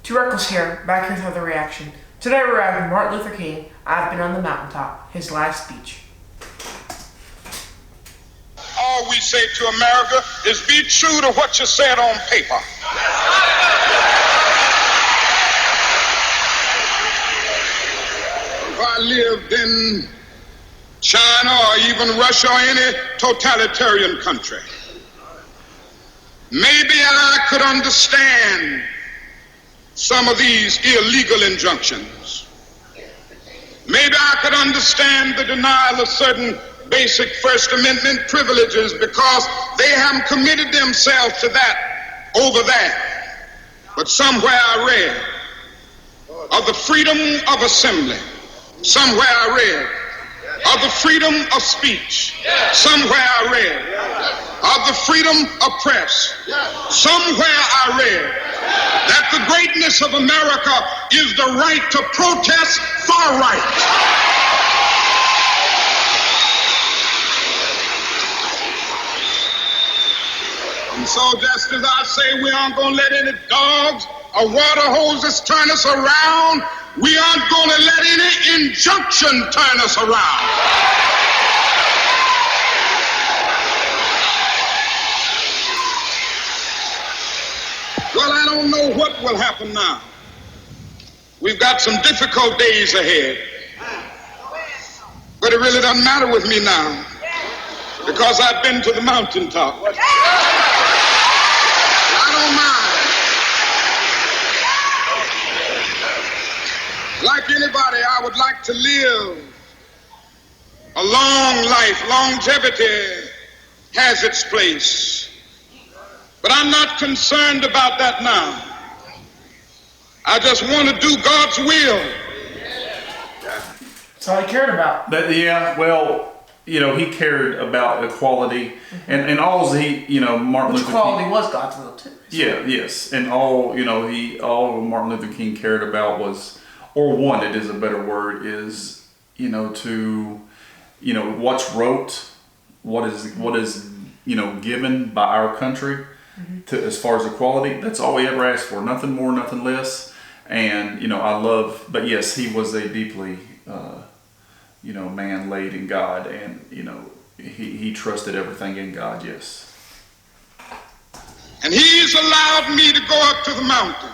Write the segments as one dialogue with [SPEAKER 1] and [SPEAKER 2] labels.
[SPEAKER 1] To Reckles here, back here with another reaction. Today we're having Martin Luther King, I've Been on the Mountaintop, his last speech.
[SPEAKER 2] All we say to America is be true to what you said on paper. If I lived in China or even Russia or any totalitarian country, maybe I could understand some of these illegal injunctions. Maybe I could understand the denial of certain basic First Amendment privileges because they haven't committed themselves to that over there. But somewhere I read of the freedom of assembly. Somewhere I read of the freedom of speech. Somewhere I read of the freedom of press. Somewhere I read that the greatness of America is the right to protest far right. And so just as I say we aren't going to let any dogs or water hoses turn us around, we aren't going to let any injunction turn us around. Well, I don't know what will happen now. We've got some difficult days ahead. But it really doesn't matter with me now because I've been to the mountaintop. I don't mind. Like anybody, I would like to live a long life. Longevity has its place. But I'm not concerned about that now. I just want to do God's will.
[SPEAKER 1] That's all he cared about.
[SPEAKER 3] He cared about equality and all Martin Luther King.
[SPEAKER 1] Equality was God's will too.
[SPEAKER 3] Yes. And all Martin Luther King cared about was, or wanted is a better word, is, what's wrote, what is given by our country. To, as far as equality, that's all we ever asked for. Nothing more, nothing less. And but yes, he was a deeply, man laid in God, and he trusted everything in God. Yes.
[SPEAKER 2] And he's allowed me to go up to the mountain,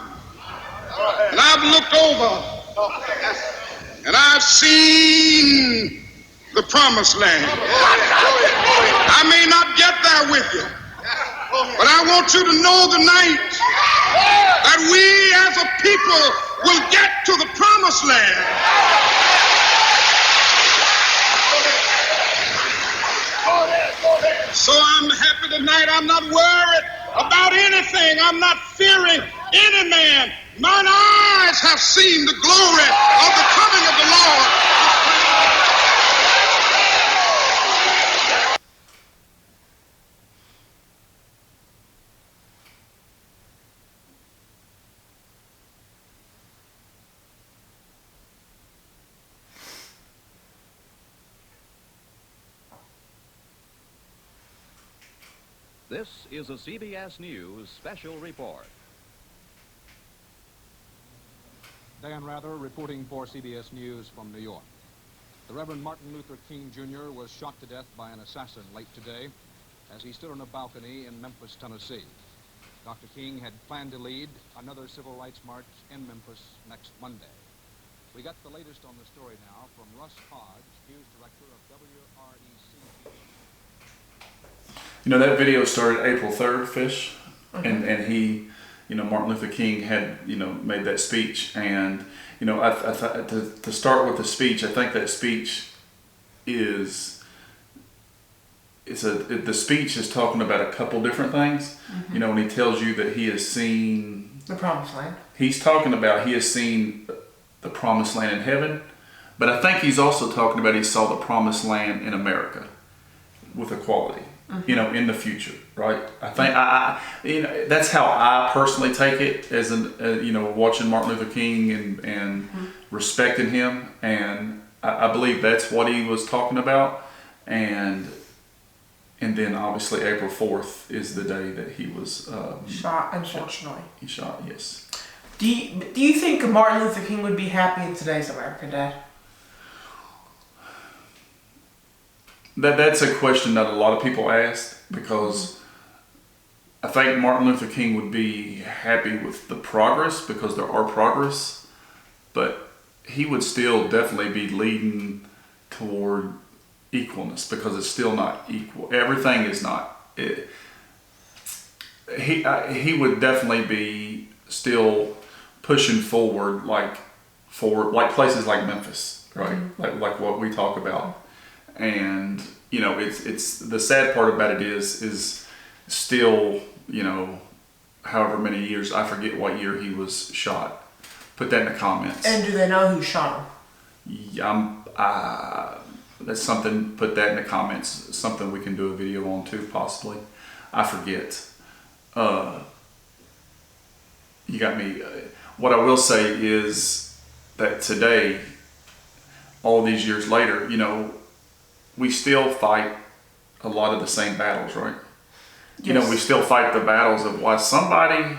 [SPEAKER 2] and I've looked over, and I've seen the promised land. I may not get there with you. But I want you to know tonight that we as a people will get to the promised land. So I'm happy tonight. I'm not worried about anything. I'm not fearing any man. Mine eyes have seen the glory of the coming of the Lord.
[SPEAKER 4] This is a CBS News special report.
[SPEAKER 5] Dan Rather reporting for CBS News from New York. The Reverend Martin Luther King Jr. was shot to death by an assassin late today as he stood on a balcony in Memphis, Tennessee. Dr. King had planned to lead another civil rights march in Memphis next Monday. We got the latest on the story now from Russ Hodge, news director of WREC.
[SPEAKER 3] That video started April 3rd, Fish, and he, Martin Luther King had, made that speech, and, to start with the speech, I think that speech the speech is talking about a couple different things, when he tells you that he has seen
[SPEAKER 1] The promised land.
[SPEAKER 3] He's talking about he has seen the promised land in heaven, but I think he's also talking about he saw the promised land in America with equality. In the future, right? I think that's how I personally take it as watching Martin Luther King and respecting him, and I believe that's what he was talking about, and then obviously April 4th is the day that he was
[SPEAKER 1] shot. Unfortunately,
[SPEAKER 3] he shot. Yes.
[SPEAKER 1] Do you think Martin Luther King would be happy in today's America, Dad?
[SPEAKER 3] That's a question that a lot of people ask, because I think Martin Luther King would be happy with the progress, because there are progress, but he would still definitely be leading toward equalness, because it's still not equal. Everything is not. He would definitely be still pushing forward, like places like Memphis, right? Like what we talk about. And you know, it's the sad part about it is still, you know, however many years, I forget what year he was shot. Put that in the comments.
[SPEAKER 1] And do they know who shot him?
[SPEAKER 3] Yeah, that's something. Put that in the comments. Something we can do a video on too, possibly. I forget. You got me. What I will say is that today, all these years later, you know, we still fight a lot of the same battles, right?
[SPEAKER 1] Yes.
[SPEAKER 3] You know, we still fight the battles of why somebody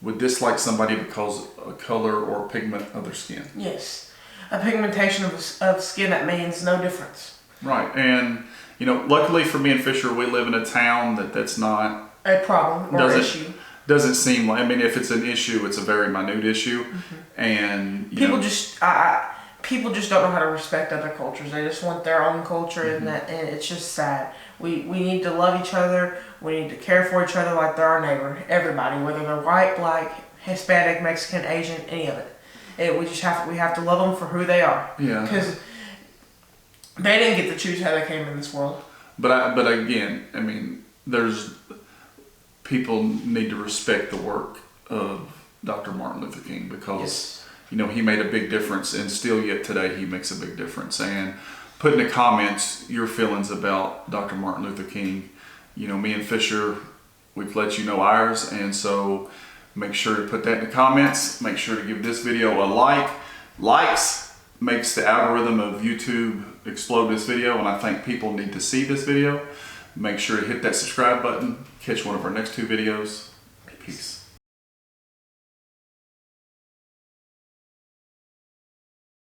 [SPEAKER 3] would dislike somebody because of color or pigment of their skin.
[SPEAKER 1] Yes. A pigmentation of skin that means no difference.
[SPEAKER 3] Right. And, you know, luckily for me and Fisher, we live in a town that's not
[SPEAKER 1] a problem or issue.
[SPEAKER 3] Doesn't seem like, I mean, if it's an issue, it's a very minute issue. And
[SPEAKER 1] people just don't know how to respect other cultures. They just want their own culture, and it's just sad. We need to love each other. We need to care for each other like they're our neighbor. Everybody, whether they're white, black, Hispanic, Mexican, Asian, any of it. We have to love them for who they are.
[SPEAKER 3] Yeah.
[SPEAKER 1] Because they didn't get to choose how they came in this world.
[SPEAKER 3] But again, I mean, people need to respect the work of Dr. Martin Luther King, because you know, he made a big difference, and still yet today he makes a big difference. And put in the comments your feelings about Dr. Martin Luther King. You know, me and Fisher, we've let you know ours, and so make sure to put that in the comments. Make sure to give this video a like. Likes makes the algorithm of YouTube explode this video, and I think people need to see this video. Make sure to hit that subscribe button. Catch one of our next 2 videos. Peace.